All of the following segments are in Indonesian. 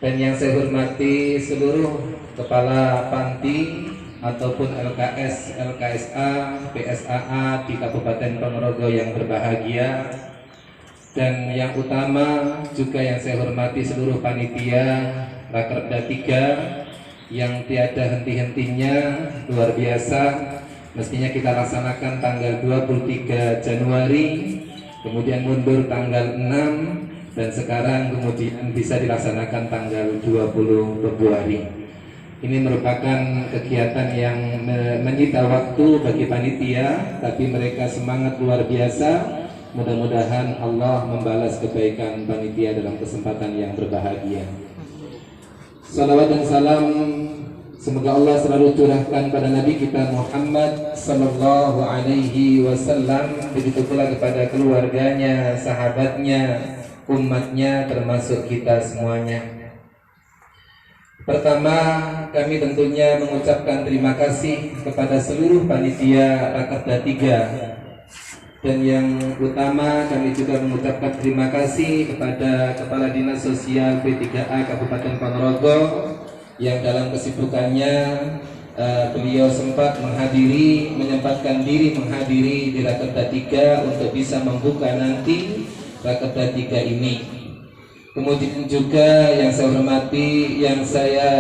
Dan yang saya hormati seluruh kepala panti ataupun LKS, LKSA, PSAA di Kabupaten Ponorogo yang berbahagia. Dan yang utama juga yang saya hormati seluruh panitia Rakerda 3 yang tiada henti-hentinya, luar biasa. Mestinya kita laksanakan tanggal 23 Januari, kemudian mundur tanggal 6, dan sekarang kemudian bisa dilaksanakan tanggal 20 Februari. Ini merupakan kegiatan yang menyita waktu bagi panitia, tapi mereka semangat luar biasa. Mudah-mudahan Allah membalas kebaikan panitia dalam kesempatan yang berbahagia. Salawat dan salam semoga Allah selalu curahkan pada Nabi kita Muhammad sallallahu alaihi wasallam, begitu pula kepada keluarganya, sahabatnya, umatnya, termasuk kita semuanya. Pertama, kami tentunya mengucapkan terima kasih kepada seluruh panitia Rakerda 3. Dan yang utama, kami juga mengucapkan terima kasih kepada Kepala Dinas Sosial P3A Kabupaten Ponorogo yang dalam kesibukannya beliau sempat menyempatkan diri menghadiri di Rakerda 3 untuk bisa membuka nanti Rakerda 3 ini. Kemudian juga yang saya hormati, yang saya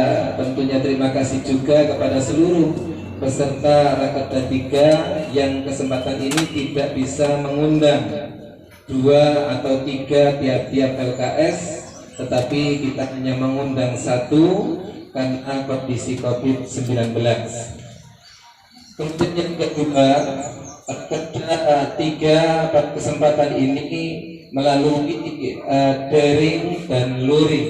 tentunya terima kasih juga kepada seluruh peserta Rakerda 3 yang kesempatan ini tidak bisa mengundang 2 atau 3 tiap-tiap LKS, tetapi kita hanya mengundang 1 karena kondisi COVID-19. Kemudian yang kedua, Rakerda 3 pada kesempatan ini melalui daring dan luring.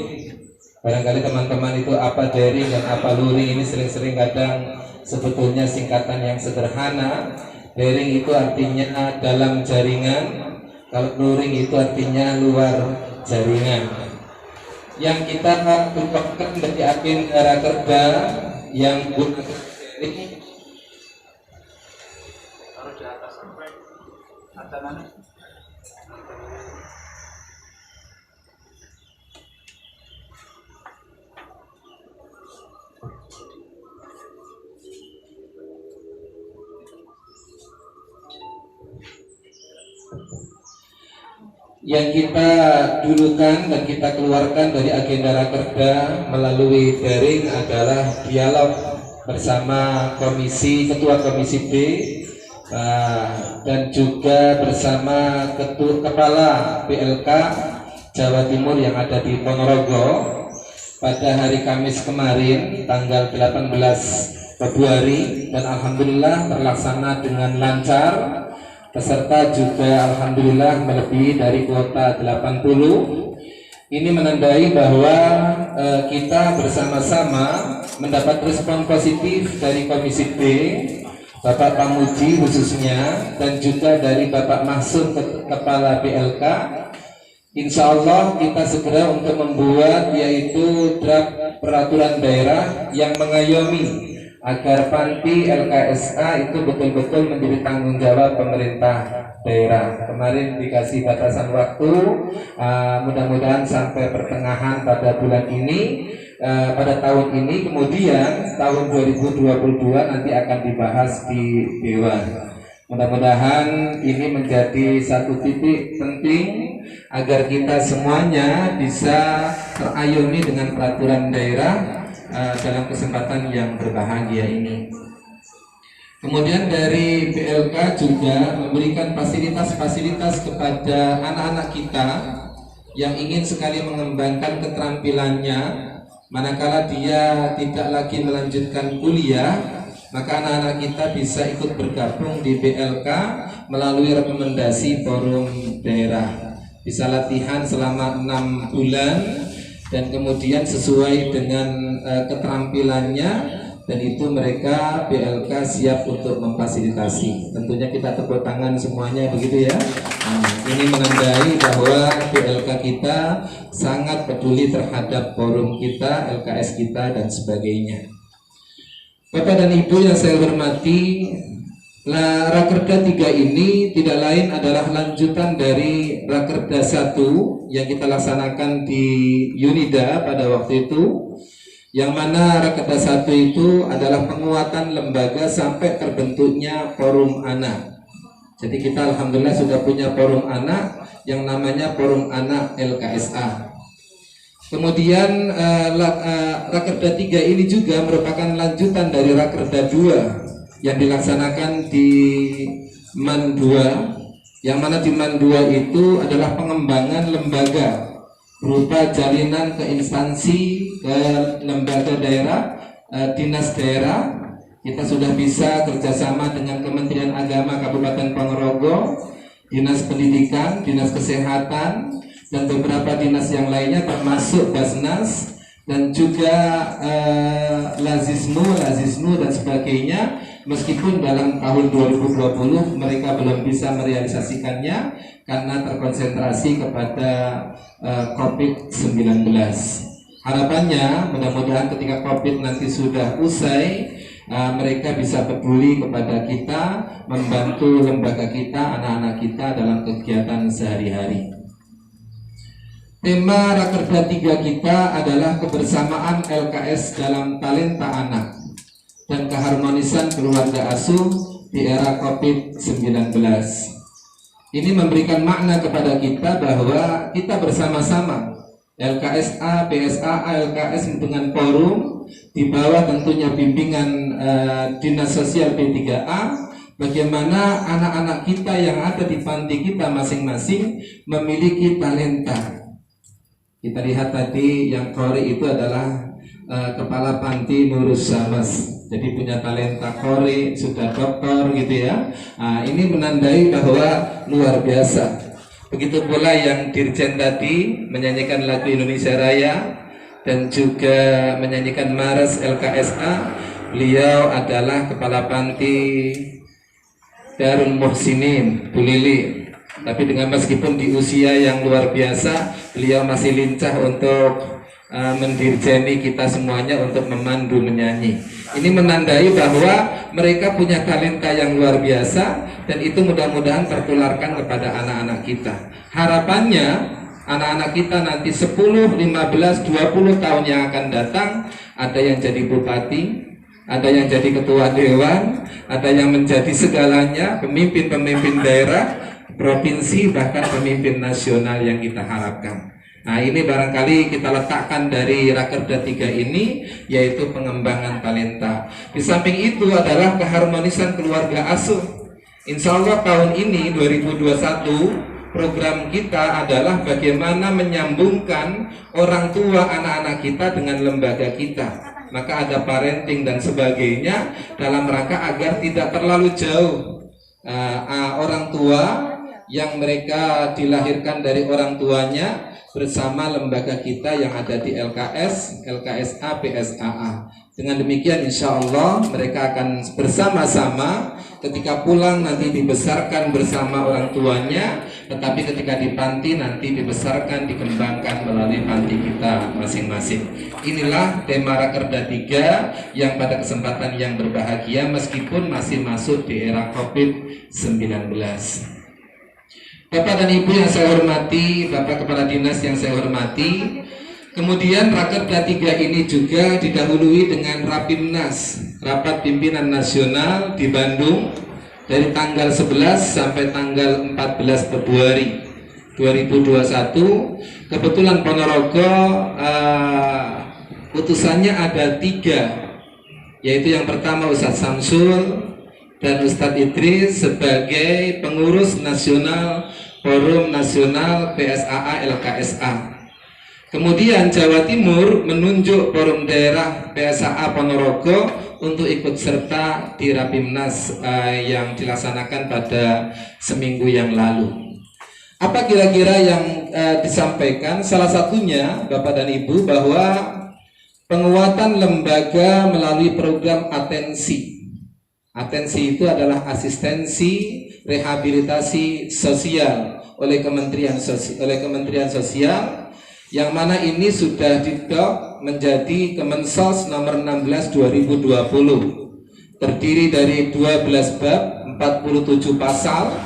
Barangkali teman-teman itu apa daring dan apa luring ini sering-sering kadang sebetulnya singkatan yang sederhana. Daring itu artinya dalam jaringan, kalau luring itu artinya luar jaringan. Yang kita kembangkan dari agenda Rakerda yang daring taruh di atas sampai ada mana? Yang kita dulukan dan kita keluarkan dari agenda Rakerda melalui daring adalah dialog bersama Ketua Komisi B dan juga bersama Kepala PLK Jawa Timur yang ada di Ponorogo pada hari Kamis kemarin tanggal 18 Februari, dan alhamdulillah terlaksana dengan lancar. Peserta juga alhamdulillah melebihi dari kuota 80. Ini menandai bahwa kita bersama-sama mendapat respon positif dari Komisi B, Bapak Pamuji khususnya, dan juga dari Bapak Mahsud Kepala PLK. Insya Allah kita segera untuk membuat yaitu draft peraturan daerah yang mengayomi agar panti LKSA itu betul-betul menjadi tanggung jawab pemerintah daerah. Kemarin dikasih batasan waktu, mudah-mudahan sampai pertengahan pada bulan ini, pada tahun ini. Kemudian tahun 2022 nanti akan dibahas di Dewan. Mudah-mudahan ini menjadi satu titik penting agar kita semuanya bisa terayomi dengan peraturan daerah dalam kesempatan yang berbahagia ini. Kemudian dari PLK juga memberikan fasilitas-fasilitas kepada anak-anak kita yang ingin sekali mengembangkan keterampilannya. Manakala dia tidak lagi melanjutkan kuliah, maka anak-anak kita bisa ikut bergabung di PLK melalui rekomendasi forum daerah. Bisa latihan selama 6 bulan dan kemudian sesuai dengan keterampilannya, dan itu mereka PLK siap untuk memfasilitasi. Tentunya kita tepuk tangan semuanya, begitu ya. Ini menandai bahwa PLK kita sangat peduli terhadap forum kita, LKS kita, dan sebagainya. Bapak dan Ibu yang saya hormati, Rakerda 3 ini tidak lain adalah lanjutan dari Rakerda 1 yang kita laksanakan di Unida pada waktu itu, yang mana Rakerda 1 itu adalah penguatan lembaga sampai terbentuknya Forum Anak. Jadi kita alhamdulillah sudah punya Forum Anak yang namanya Forum Anak LKSA. Kemudian Rakerda 3 ini juga merupakan lanjutan dari Rakerda 2 yang dilaksanakan di MAN 2, yang mana di MAN 2 itu adalah pengembangan lembaga berupa jalinan ke instansi, ke lembaga daerah, dinas daerah. Kita sudah bisa kerjasama dengan Kementerian Agama Kabupaten Ponorogo, Dinas Pendidikan, Dinas Kesehatan, dan beberapa dinas yang lainnya termasuk Basnas dan juga Lazisnu dan sebagainya. Meskipun dalam tahun 2020 mereka belum bisa merealisasikannya karena terkonsentrasi kepada COVID-19. Harapannya mudah-mudahan ketika COVID nanti sudah usai, mereka bisa peduli kepada kita, membantu lembaga kita, anak-anak kita dalam kegiatan sehari-hari. Tema Rakerda 3 kita adalah kebersamaan LKS dalam talenta anak dan keharmonisan keluarga asuh di era COVID-19. Ini memberikan makna kepada kita bahwa kita bersama-sama LKSA, PSAA, LKS dengan forum di bawah tentunya bimbingan Dinas Sosial P3A, bagaimana anak-anak kita yang ada di panti kita masing-masing memiliki talenta. Kita lihat tadi yang Kori itu adalah kepala panti Nurus Samas, jadi punya talenta Kori, sudah doktor gitu ya. Ini menandai bahwa luar biasa. Begitu pula yang Dirjen tadi menyanyikan lagu Indonesia Raya dan juga menyanyikan Mares LKSA. Beliau adalah kepala panti Darul Muhsinin Bu Lili. Tapi dengan meskipun di usia yang luar biasa, beliau masih lincah untuk mendirjeni kita semuanya untuk memandu menyanyi. Ini menandai bahwa mereka punya talenta yang luar biasa dan itu mudah-mudahan tertularkan kepada anak-anak kita. Harapannya anak-anak kita nanti 10, 15, 20 tahun yang akan datang, ada yang jadi bupati, ada yang jadi ketua dewan, ada yang menjadi segalanya, pemimpin-pemimpin daerah, provinsi, bahkan pemimpin nasional yang kita harapkan. Nah, ini barangkali kita letakkan dari Rakerda 3 ini, yaitu pengembangan talenta. Di samping itu adalah keharmonisan keluarga asuh. Insya Allah tahun ini 2021 program kita adalah bagaimana menyambungkan orang tua anak-anak kita dengan lembaga kita. Maka ada parenting dan sebagainya dalam rangka agar tidak terlalu jauh orang tua yang mereka dilahirkan dari orang tuanya bersama lembaga kita yang ada di LKS, LKSA, PSAA. Dengan demikian insya Allah mereka akan bersama-sama ketika pulang nanti dibesarkan bersama orang tuanya, tetapi ketika di panti nanti dibesarkan, dikembangkan melalui panti kita masing-masing. Inilah tema Rakerda 3 yang pada kesempatan yang berbahagia meskipun masih masuk di era COVID-19. Bapak dan Ibu yang saya hormati, Bapak Kepala Dinas yang saya hormati, kemudian Rakerda 3 ini juga didahului dengan Rapimnas, Rapat Pimpinan Nasional di Bandung dari tanggal 11 sampai tanggal 14 Februari 2021. Kebetulan Ponorogo putusannya ada 3, yaitu yang pertama Ustadz Samsul dan Ustadz Idris sebagai pengurus nasional Forum Nasional PSAA LKSA. Kemudian Jawa Timur menunjuk Forum Daerah PSAA Ponorogo untuk ikut serta di Rapimnas yang dilaksanakan pada seminggu yang lalu. Apa kira-kira yang disampaikan? Salah satunya Bapak dan Ibu bahwa penguatan lembaga melalui program atensi. Atensi itu adalah asistensi rehabilitasi sosial oleh Kementerian Sosial, yang mana ini sudah didok menjadi Kemensos nomor 16 2020. Terdiri dari 12 bab, 4 47 pasal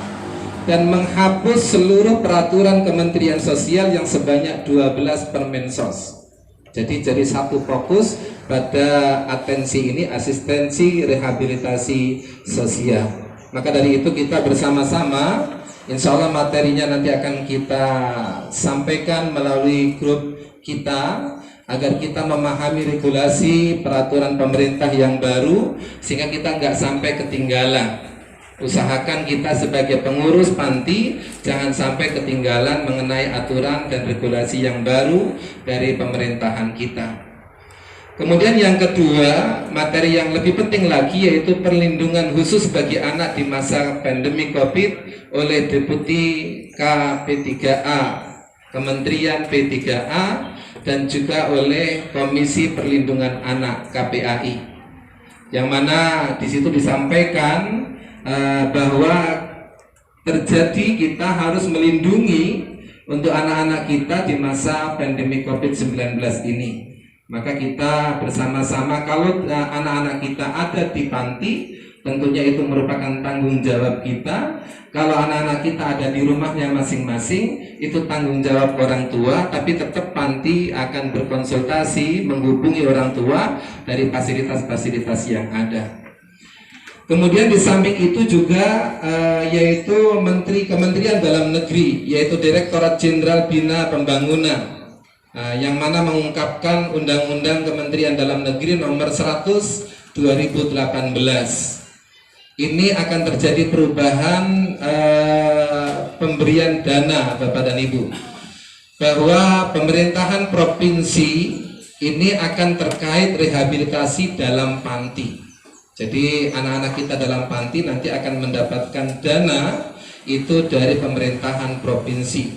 dan menghapus seluruh peraturan Kementerian Sosial yang sebanyak 12 Permensos. Jadi satu fokus pada atensi ini, asistensi rehabilitasi sosial. Maka dari itu kita bersama-sama, insya Allah materinya nanti akan kita sampaikan melalui grup kita, agar kita memahami regulasi peraturan pemerintah yang baru, sehingga kita nggak sampai ketinggalan. Usahakan kita sebagai pengurus panti jangan sampai ketinggalan mengenai aturan dan regulasi yang baru dari pemerintahan kita. Kemudian yang kedua, materi yang lebih penting lagi yaitu perlindungan khusus bagi anak di masa pandemi COVID oleh Deputi KP3A, Kementerian P3A, dan juga oleh Komisi Perlindungan Anak KPAI. Yang mana di situ disampaikan bahwa terjadi kita harus melindungi untuk anak-anak kita di masa pandemi COVID-19 ini. Maka kita bersama-sama, kalau anak-anak kita ada di panti, tentunya itu merupakan tanggung jawab kita. Kalau anak-anak kita ada di rumahnya masing-masing, itu tanggung jawab orang tua, tapi tetap panti akan berkonsultasi, menghubungi orang tua dari fasilitas-fasilitas yang ada. Kemudian di samping itu juga yaitu Kementerian Dalam Negeri, yaitu Direktorat Jenderal Bina Pembangunan, yang mana mengungkapkan Undang-Undang Kementerian Dalam Negeri Nomor 100 2018. Ini akan terjadi perubahan pemberian dana Bapak dan Ibu, bahwa pemerintahan provinsi ini akan terkait rehabilitasi dalam panti. Jadi anak-anak kita dalam panti nanti akan mendapatkan dana itu dari pemerintahan provinsi.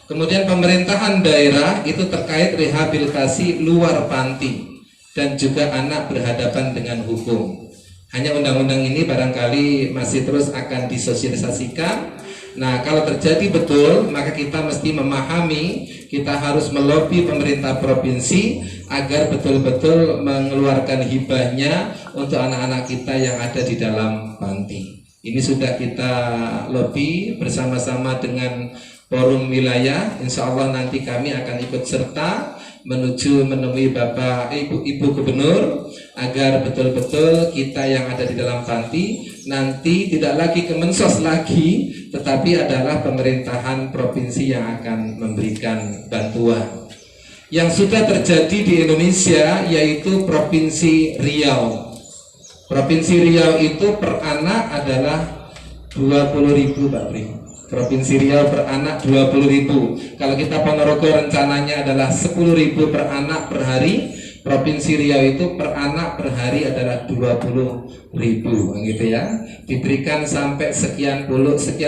Kemudian pemerintahan daerah itu terkait rehabilitasi luar panti dan juga anak berhadapan dengan hukum. Hanya undang-undang ini barangkali masih terus akan disosialisasikan. Nah, kalau terjadi betul, maka kita mesti memahami, kita harus melobi pemerintah provinsi agar betul-betul mengeluarkan hibahnya untuk anak-anak kita yang ada di dalam panti. Ini sudah kita lobi bersama-sama dengan forum wilayah. Insya Allah nanti kami akan ikut serta menuju menemui Bapak Ibu Gubernur agar betul-betul kita yang ada di dalam panti nanti tidak lagi Kemensos lagi, tetapi adalah pemerintahan provinsi yang akan memberikan bantuan. Yang sudah terjadi di Indonesia yaitu Provinsi Riau. Provinsi Riau itu per anak adalah 20.000 Pak Pri. Provinsi Riau per anak 20.000. Kalau kita Ponorogo rencananya adalah 10.000 per anak per hari. Provinsi Riau itu per anak per hari adalah 20.000, gitu ya. Diberikan sampai sekian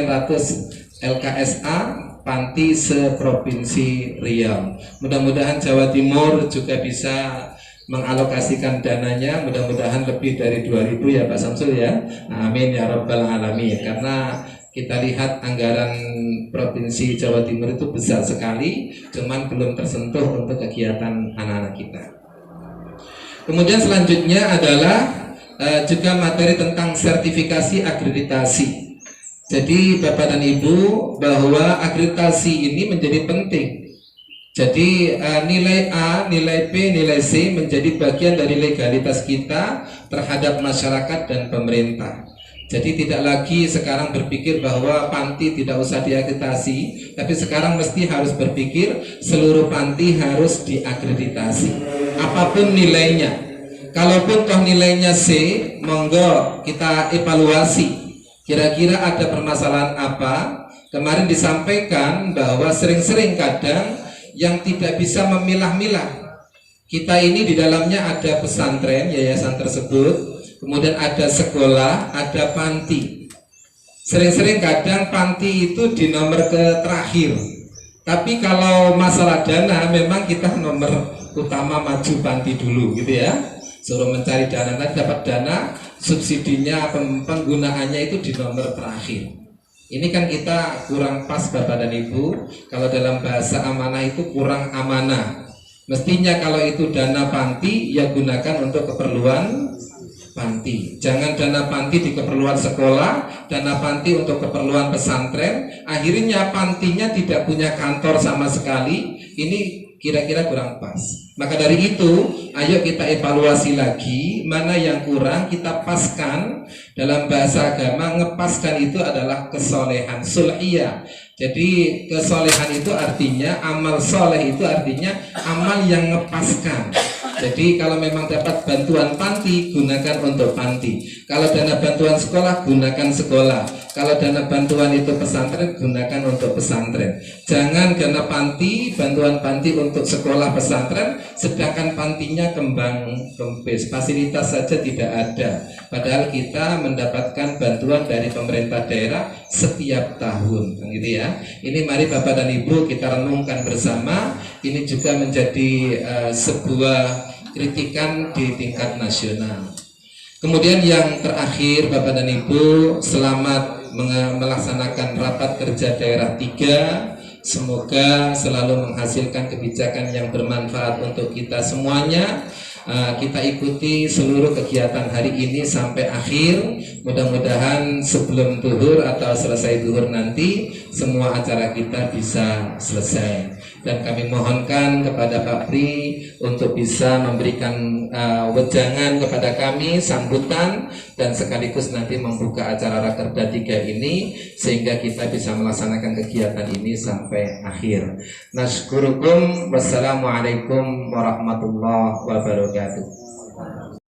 ratus LKSA panti seprovinsi Riau. Mudah-mudahan Jawa Timur juga bisa mengalokasikan dananya, mudah-mudahan lebih dari 2.000 ya Pak Samsul ya. Amin ya rabbal alamin. Karena kita lihat anggaran provinsi Jawa Timur itu besar sekali, cuman belum tersentuh untuk kegiatan anak-anak kita. Kemudian selanjutnya adalah juga materi tentang sertifikasi akreditasi. Jadi Bapak dan Ibu, bahwa akreditasi ini menjadi penting. Jadi nilai A, nilai B, nilai C menjadi bagian dari legalitas kita terhadap masyarakat dan pemerintah. Jadi tidak lagi sekarang berpikir bahwa panti tidak usah diakreditasi, tapi sekarang mesti harus berpikir seluruh panti harus diakreditasi. Apapun nilainya, kalaupun toh nilainya C, monggo kita evaluasi. Kira-kira ada permasalahan apa? Kemarin disampaikan bahwa sering-sering kadang yang tidak bisa memilah-milah. Kita ini di dalamnya ada pesantren, yayasan tersebut, kemudian ada sekolah, ada panti. Sering-sering kadang panti itu di nomor terakhir. Tapi kalau masalah dana memang kita nomor utama maju panti dulu gitu ya. Suruh mencari dana, nanti dapat dana, subsidinya penggunaannya itu di nomor terakhir. Ini kan kita kurang pas Bapak dan Ibu. Kalau dalam bahasa amanah itu kurang amanah. Mestinya kalau itu dana panti ya gunakan untuk keperluan panti. Jangan dana panti di keperluan sekolah, dana panti untuk keperluan pesantren, akhirnya pantinya tidak punya kantor sama sekali. Ini kira-kira kurang pas. Maka dari itu, ayo kita evaluasi lagi mana yang kurang, kita paskan. Dalam bahasa agama, ngepaskan itu adalah kesolehan sulhiyah. Jadi kesolehan itu artinya, amal soleh itu artinya amal yang ngepaskan. Jadi kalau memang dapat bantuan panti, gunakan untuk panti. Kalau dana bantuan sekolah, gunakan sekolah. Kalau dana bantuan itu pesantren, gunakan untuk pesantren. Jangan dana panti, bantuan panti untuk sekolah pesantren, sedangkan pantinya kembang kempis, fasilitas saja tidak ada. Padahal kita mendapatkan bantuan dari pemerintah daerah setiap tahun, gitu ya. Ini mari Bapak dan Ibu kita renungkan bersama. Ini juga menjadi sebuah kritikan di tingkat nasional. Kemudian yang terakhir Bapak dan Ibu, selamat melaksanakan rapat kerja daerah 3. Semoga selalu menghasilkan kebijakan yang bermanfaat untuk kita semuanya. Kita ikuti seluruh kegiatan hari ini sampai akhir. Mudah-mudahan sebelum duhur atau selesai duhur nanti semua acara kita bisa selesai. Dan kami mohonkan kepada Pak Pri untuk bisa memberikan wejangan kepada kami, sambutan, dan sekaligus nanti membuka acara Rakerda 3 ini sehingga kita bisa melaksanakan kegiatan ini sampai akhir. Nasykurukum, wassalamualaikum warahmatullahi wabarakatuh.